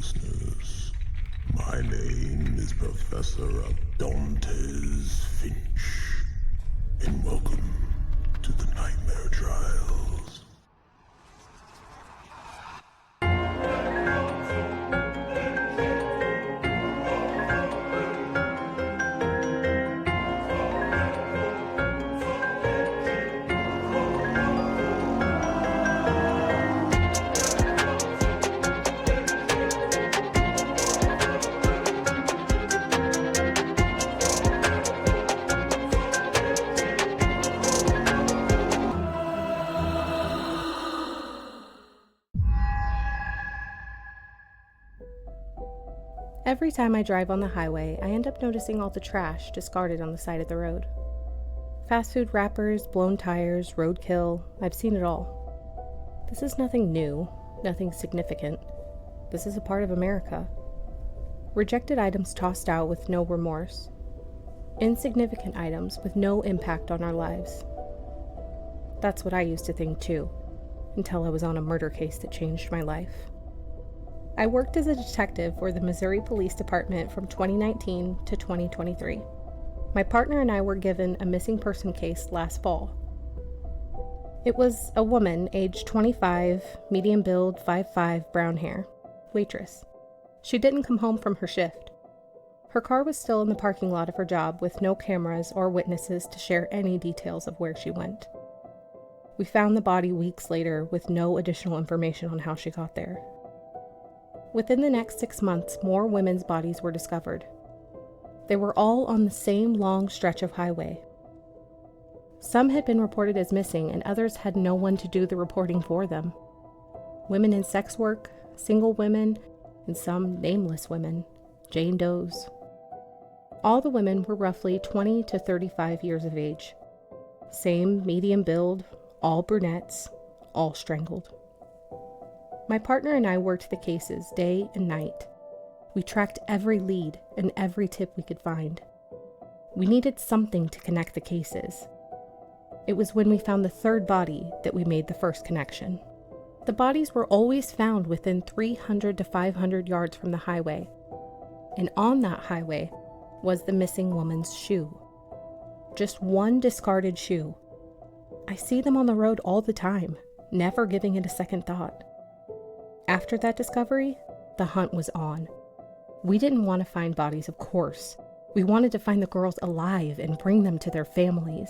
listeners. My name is Professor Adontes Finch, and welcome to the Nightmare Trials. Every time I drive on the highway, I end up noticing all the trash discarded on the side of the road. Fast food wrappers, blown tires, roadkill, I've seen it all. This is nothing new, nothing significant. This is a part of America. Rejected items tossed out with no remorse. Insignificant items with no impact on our lives. That's what I used to think too, until I was on a murder case that changed my life. I worked as a detective for the Missouri Police Department from 2019 to 2023. My partner and I were given a missing person case last fall. It was a woman, aged 25, medium build, 5'5", brown hair, waitress. She didn't come home from her shift. Her car was still in the parking lot of her job with no cameras or witnesses to share any details of where she went. We found the body weeks later with no additional information on how she got there. Within the next 6 months, more women's bodies were discovered. They were all on the same long stretch of highway. Some had been reported as missing, and others had no one to do the reporting for them. Women in sex work, single women, and some nameless women, Jane Does. All the women were roughly 20 to 35 years of age. Same medium build, all brunettes, all strangled. My partner and I worked the cases day and night. We tracked every lead and every tip we could find. We needed something to connect the cases. It was when we found the third body that we made the first connection. The bodies were always found within 300 to 500 yards from the highway, and on that highway was the missing woman's shoe. Just one discarded shoe. I see them on the road all the time, never giving it a second thought. After that discovery, the hunt was on. We didn't want to find bodies, of course. We wanted to find the girls alive and bring them to their families.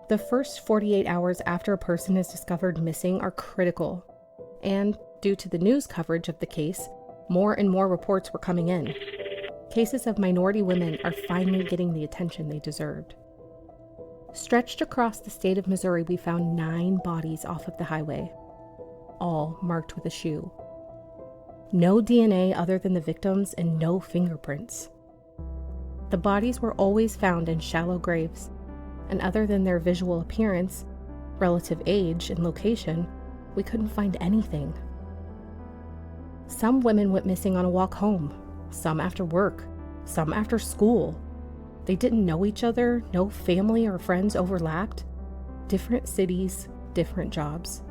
The first 48 hours after a person is discovered missing are critical. And due to the news coverage of the case, more and more reports were coming in. Cases of minority women are finally getting the attention they deserved. Stretched across the state of Missouri, we found 9 bodies off of the highway, all marked with a shoe. No DNA other than the victims and no fingerprints. The bodies were always found in shallow graves, and other than their visual appearance, relative age, and location, we couldn't find anything. Some women went missing on a walk home, some after work, some after school. They didn't know each other, no family or friends overlapped. Different cities, different jobs.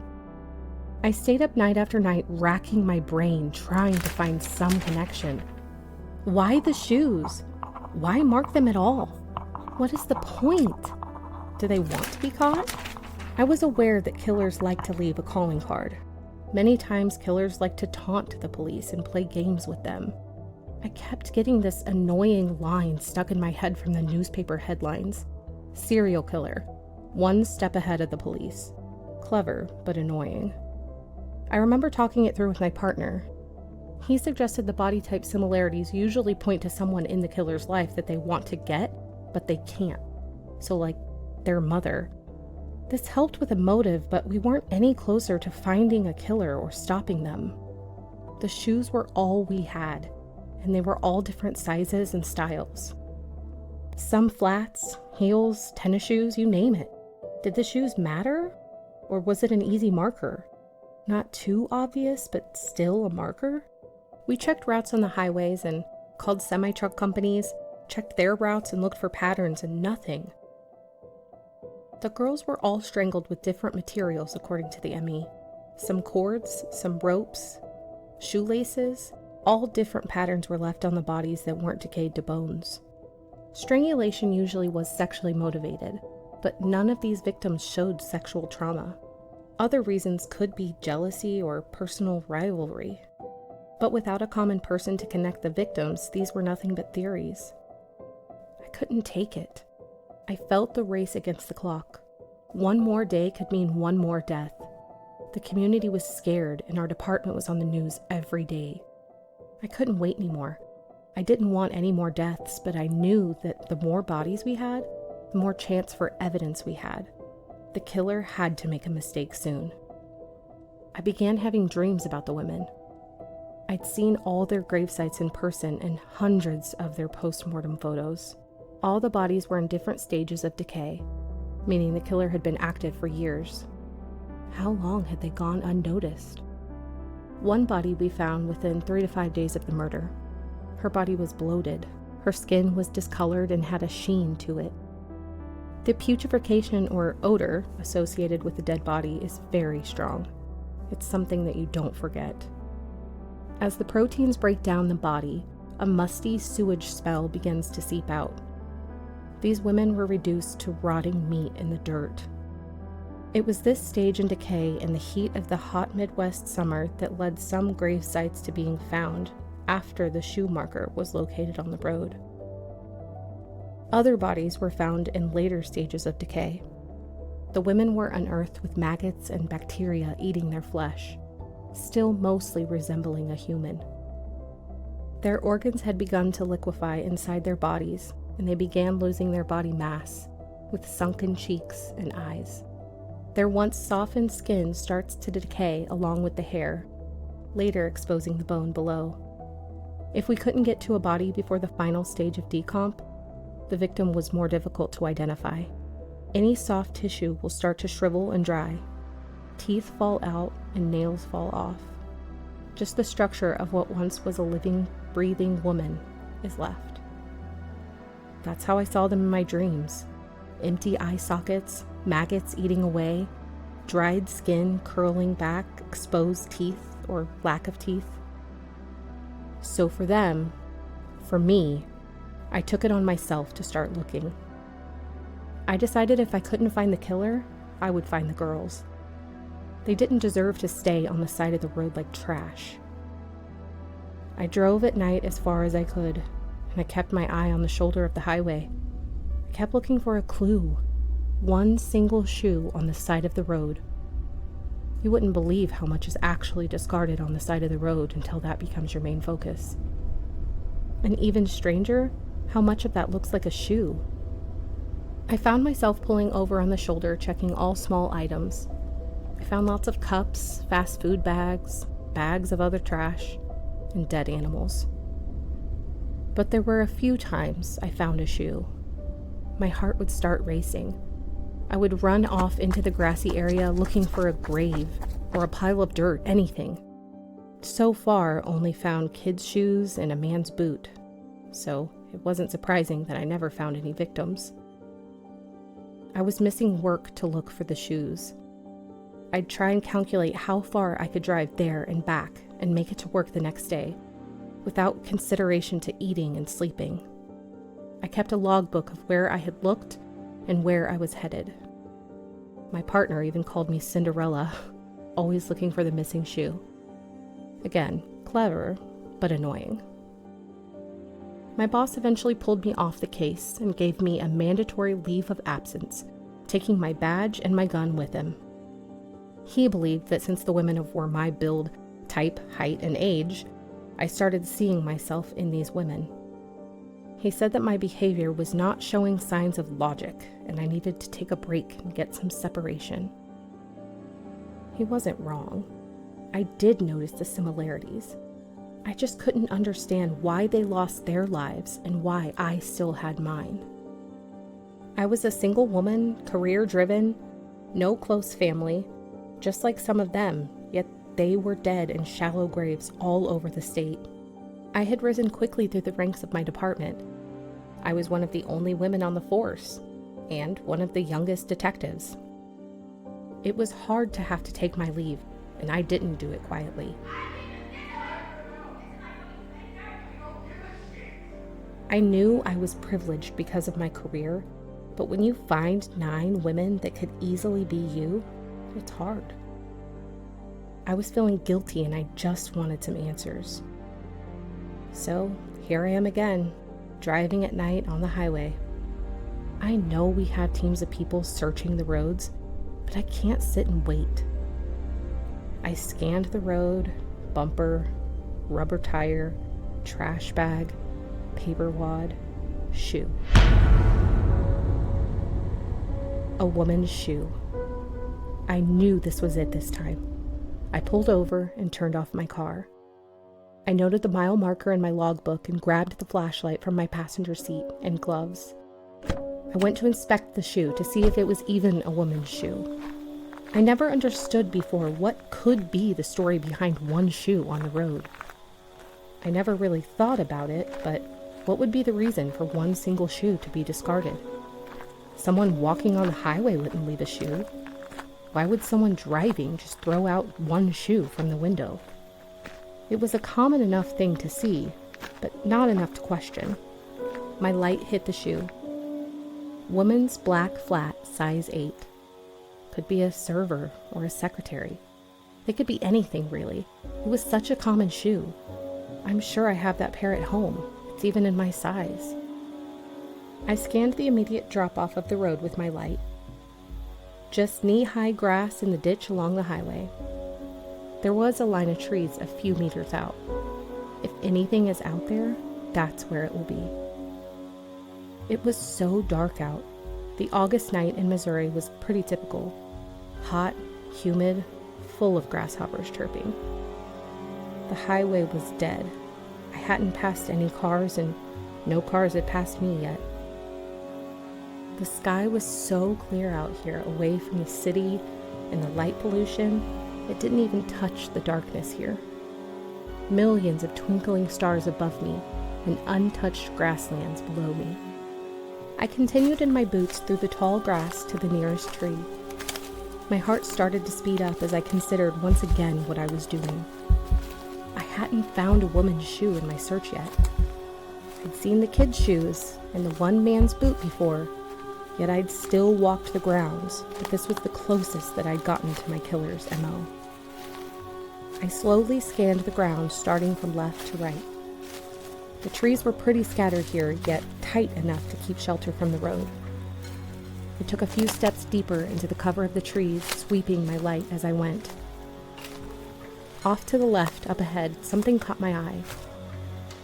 I stayed up night after night, racking my brain, trying to find some connection. Why the shoes? Why mark them at all? What is the point? Do they want to be caught? I was aware that killers like to leave a calling card. Many times killers like to taunt the police and play games with them. I kept getting this annoying line stuck in my head from the newspaper headlines. Serial killer, one step ahead of the police. Clever, but annoying. I remember talking it through with my partner. He suggested the body type similarities usually point to someone in the killer's life that they want to get, but they can't. So like their mother. This helped with a motive, but we weren't any closer to finding a killer or stopping them. The shoes were all we had, and they were all different sizes and styles. Some flats, heels, tennis shoes, you name it. Did the shoes matter? Or was it an easy marker? Not too obvious, but still a marker? We checked routes on the highways and called semi-truck companies, checked their routes and looked for patterns, and nothing. The girls were all strangled with different materials according to the ME. Some cords, some ropes. shoelaces. All different patterns were left on the bodies that weren't decayed to bones. Strangulation usually was sexually motivated, but none of these victims showed sexual trauma. Other reasons could be jealousy or personal rivalry. But without a common person to connect the victims, these were nothing but theories. I couldn't take it. I felt the race against the clock. One more day could mean one more death. The community was scared, and our department was on the news every day. I couldn't wait anymore. I didn't want any more deaths, but I knew that the more bodies we had, the more chance for evidence we had. The killer had to make a mistake soon. I began having dreams about the women. I'd seen all their gravesites in person and hundreds of their post-mortem photos. All the bodies were in different stages of decay, meaning the killer had been active for years. How long had they gone unnoticed? One body we found within 3 to 5 days of the murder. Her body was bloated. Her skin was discolored and had a sheen to it. The putrefaction or odor associated with the dead body is very strong. It's something that you don't forget. As the proteins break down the body, a musty sewage smell begins to seep out. These women were reduced to rotting meat in the dirt. It was this stage in decay in the heat of the hot Midwest summer that led some grave sites to being found after the shoe marker was located on the road. Other bodies were found in later stages of decay. The women were unearthed with maggots and bacteria eating their flesh, still mostly resembling a human. Their organs had begun to liquefy inside their bodies, and they began losing their body mass, with sunken cheeks and eyes. Their once softened skin starts to decay along with the hair, later exposing the bone below. If we couldn't get to a body before the final stage of decomp, the victim was more difficult to identify. Any soft tissue will start to shrivel and dry. Teeth fall out and nails fall off. Just the structure of what once was a living, breathing woman is left. That's how I saw them in my dreams. Empty eye sockets, maggots eating away, dried skin curling back, exposed teeth or lack of teeth. So for them, for me, I took it on myself to start looking. I decided if I couldn't find the killer, I would find the girls. They didn't deserve to stay on the side of the road like trash. I drove at night as far as I could, and I kept my eye on the shoulder of the highway. I kept looking for a clue. One single shoe on the side of the road. You wouldn't believe how much is actually discarded on the side of the road until that becomes your main focus. And even stranger, how much of that looks like a shoe. I found myself pulling over on the shoulder, checking all small items. I found lots of cups, fast food bags, bags of other trash, and dead animals. But there were a few times I found a shoe. My heart would start racing. I would run off into the grassy area looking for a grave or a pile of dirt, anything. So far, only found kids' shoes and a man's boot, so it wasn't surprising that I never found any victims. I was missing work to look for the shoes. I'd try and calculate how far I could drive there and back and make it to work the next day, without consideration to eating and sleeping. I kept a logbook of where I had looked and where I was headed. My partner even called me Cinderella, always looking for the missing shoe. Again, clever, but annoying. My boss eventually pulled me off the case and gave me a mandatory leave of absence, taking my badge and my gun with him. He believed that since the women were my build, type, height, and age, I started seeing myself in these women. He said that my behavior was not showing signs of logic, and I needed to take a break and get some separation. He wasn't wrong. I did notice the similarities. I just couldn't understand why they lost their lives and why I still had mine. I was a single woman, career-driven, no close family, just like some of them, yet they were dead in shallow graves all over the state. I had risen quickly through the ranks of my department. I was one of the only women on the force, and one of the youngest detectives. It was hard to have to take my leave, and I didn't do it quietly. I knew I was privileged because of my career, but when you find 9 women that could easily be you, it's hard. I was feeling guilty and I just wanted some answers. So here I am again, driving at night on the highway. I know we have teams of people searching the roads, but I can't sit and wait. I scanned the road, bumper, rubber tire, trash bag, paper wad, shoe. A woman's shoe. I knew this was it this time. I pulled over and turned off my car. I noted the mile marker in my logbook and grabbed the flashlight from my passenger seat and gloves. I went to inspect the shoe to see if it was even a woman's shoe. I never understood before what could be the story behind one shoe on the road. I never really thought about it, but what would be the reason for one single shoe to be discarded? Someone walking on the highway wouldn't leave a shoe. Why would someone driving just throw out one shoe from the window? It was a common enough thing to see, but not enough to question. My light hit the shoe. Woman's black flat, size 8. Could be a server or a secretary. They could be anything, really. It was such a common shoe. I'm sure I have that pair at home. It's even in my size. I scanned the immediate drop-off of the road with my light. Just knee-high grass in the ditch along the highway. There was a line of trees a few meters out. If anything is out there, that's where it will be. It was so dark out. The August night in Missouri was pretty typical. Hot, humid, full of grasshoppers chirping. The highway was dead. I hadn't passed any cars, and no cars had passed me yet. The sky was so clear out here, away from the city and the light pollution, it didn't even touch the darkness here. Millions of twinkling stars above me and untouched grasslands below me. I continued in my boots through the tall grass to the nearest tree. My heart started to speed up as I considered once again what I was doing. I hadn't found a woman's shoe in my search yet. I'd seen the kids' shoes and the one man's boot before, yet I'd still walked the grounds, but this was the closest that I'd gotten to my killer's MO. I slowly scanned the ground, starting from left to right. The trees were pretty scattered here, yet tight enough to keep shelter from the road. I took a few steps deeper into the cover of the trees, sweeping my light as I went. Off to the left, up ahead, something caught my eye.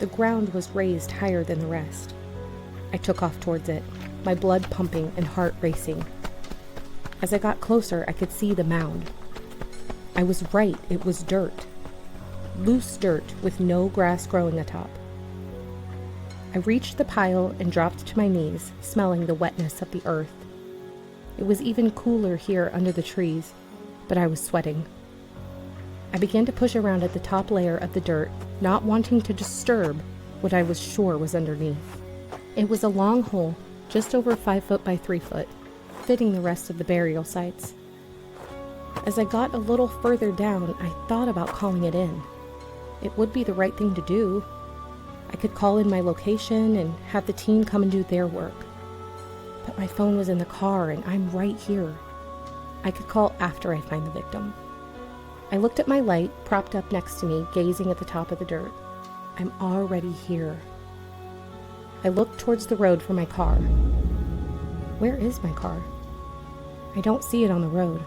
The ground was raised higher than the rest. I took off towards it, my blood pumping and heart racing. As I got closer, I could see the mound. I was right, it was dirt. Loose dirt with no grass growing atop. I reached the pile and dropped to my knees, smelling the wetness of the earth. It was even cooler here under the trees, but I was sweating. I began to push around at the top layer of the dirt, not wanting to disturb what I was sure was underneath. It was a long hole, just over 5 foot by 3 foot, fitting the rest of the burial sites. As I got a little further down, I thought about calling it in. It would be the right thing to do. I could call in my location and have the team come and do their work. But my phone was in the car and I'm right here. I could call after I find the victim. I looked at my light, propped up next to me, gazing at the top of the dirt. I'm already here. I looked towards the road for my car. Where is my car? I don't see it on the road.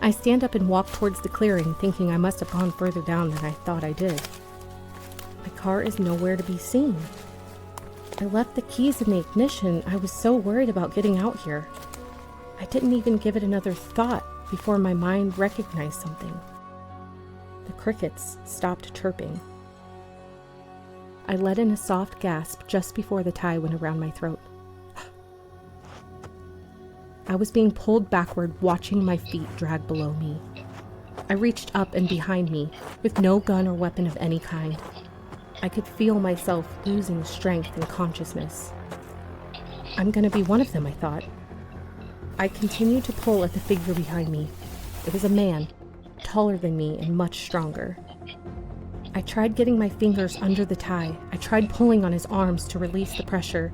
I stand up and walk towards the clearing, thinking I must have gone further down than I thought I did. My car is nowhere to be seen. I left the keys in the ignition. I was so worried about getting out here. I didn't even give it another thought before my mind recognized something. The crickets stopped chirping. I let in a soft gasp just before the tie went around my throat. I was being pulled backward, watching my feet drag below me. I reached up and behind me, with no gun or weapon of any kind. I could feel myself losing strength and consciousness. I'm gonna be one of them, I thought. I continued to pull at the figure behind me. It was a man, taller than me and much stronger. I I tried getting my fingers under the tie. I tried pulling on his arms to release the pressure.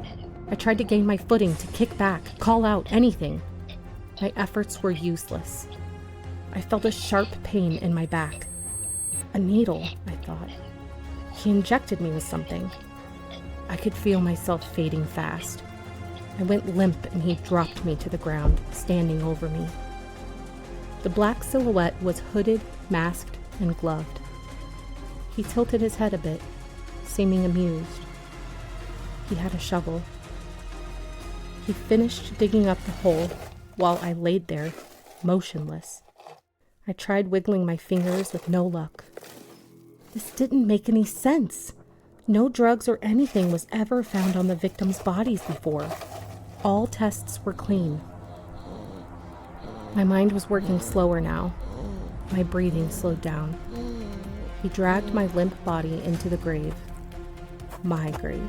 I tried to gain my footing, to kick back, call out, anything. My efforts were useless. I felt a sharp pain in my back. A needle, I thought. He injected me with something. I could feel myself fading fast. I went limp and he dropped me to the ground, standing over me. The black silhouette was hooded, masked, and gloved. He tilted his head a bit, seeming amused. He had a shovel. He finished digging up the hole while I laid there, motionless. I tried wiggling my fingers with no luck. This didn't make any sense. No drugs or anything was ever found on the victims' bodies before. All tests were clean. My mind was working slower now. My breathing slowed down. He dragged my limp body into the grave. My grave.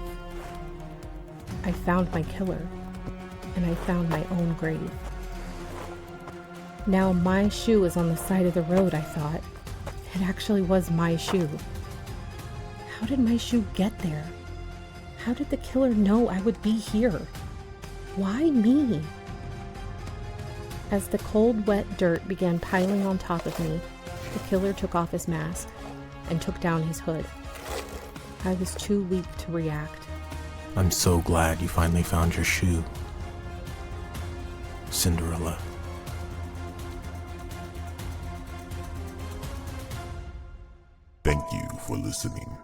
I found my killer, and I found my own grave. Now my shoe is on the side of the road, I thought. It actually was my shoe. How did my shoe get there? How did the killer know I would be here? Why me? As the cold, wet dirt began piling on top of me, the killer took off his mask and took down his hood. I was too weak to react. I'm so glad you finally found your shoe, Cinderella. Thank you for listening.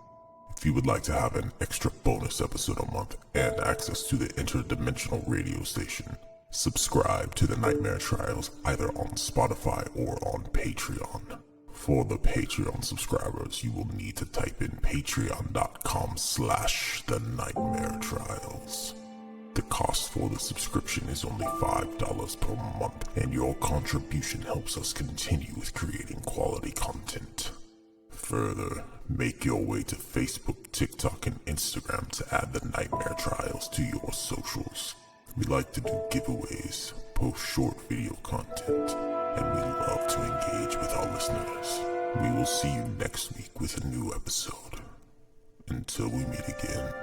If you would like to have an extra bonus episode a month and access to the interdimensional radio station, subscribe to the Nightmare Trials either on Spotify or on Patreon. For the Patreon subscribers, you will need to type in patreon.com/the Nightmare Trials. The cost for the subscription is only $5 per month, and your contribution helps us continue with creating quality content. Further, make your way to Facebook, TikTok, and Instagram to add the Nightmare Trials to your socials. We like to do giveaways, post short video content, and we love to engage with our listeners. We will see you next week with a new episode. Until we meet again.